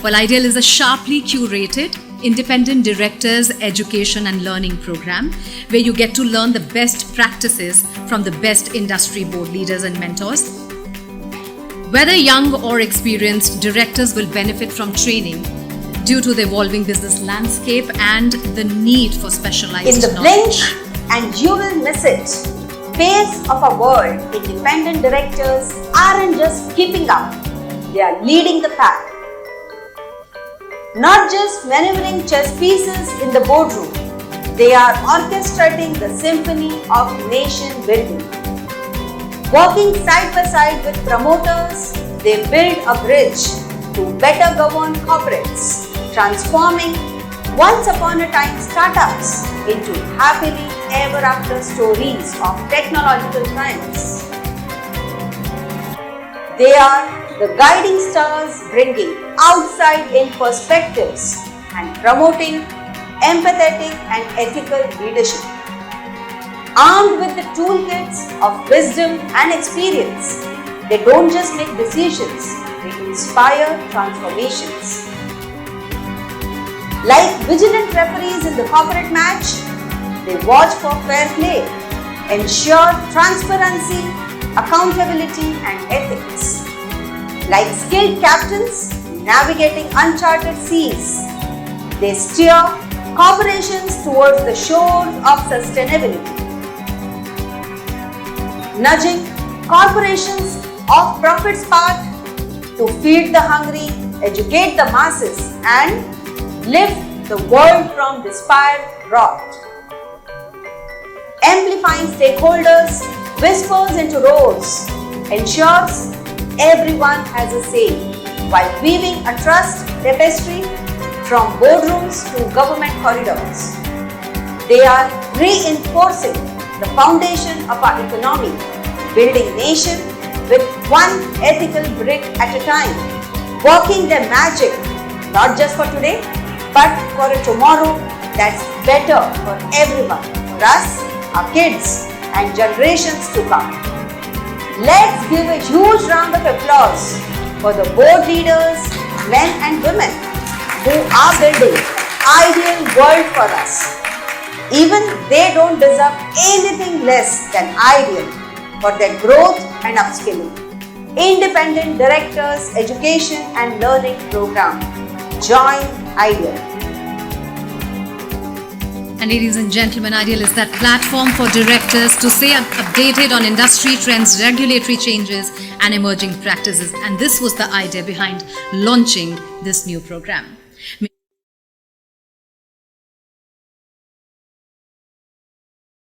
Well, Ideal is a sharply curated independent directors education and learning program where you get to learn the best practices from the best industry board leaders and mentors. Whether young or experienced, directors will benefit from training due to the evolving business landscape and the need for specialized in the knowledge. blink and you will miss it. Pace of our world, independent directors aren't just keeping up, they are leading the pack. Not just maneuvering chess pieces in the boardroom, they are orchestrating the symphony of nation building. Working side by side with promoters, they build a bridge to better govern corporates, transforming once upon a time startups into happily ever after stories of technological triumphs. They are the guiding stars bringing outside-in perspectives and promoting empathetic and ethical leadership. Armed with the toolkits of wisdom and experience, they don't just make decisions, they inspire transformations. Like vigilant referees in the corporate match, they watch for fair play, ensure transparency, accountability and ethics. Like skilled captains navigating uncharted seas, they steer corporations towards the shores of sustainability. Nudging corporations off profit's path to feed the hungry, educate the masses and lift the world from despair rot. Amplifying stakeholders, whispers into roars, ensures everyone has a say while weaving a trust tapestry from boardrooms to government corridors. They are reinforcing the foundation of our economy, building nation with one ethical brick at a time, working their magic not just for today but for a tomorrow that's better for everyone, for us, our kids and generations to come. Let's give a huge round of applause for the board leaders, men and women who are building an ideal world for us. Even they don't deserve anything less than ideal for their growth and upskilling. Independent Directors Education and Learning Program. Join Ideal. And ladies and gentlemen, Ideal is that platform for directors to stay updated on industry trends, regulatory changes and emerging practices. And this was the idea behind launching this new program.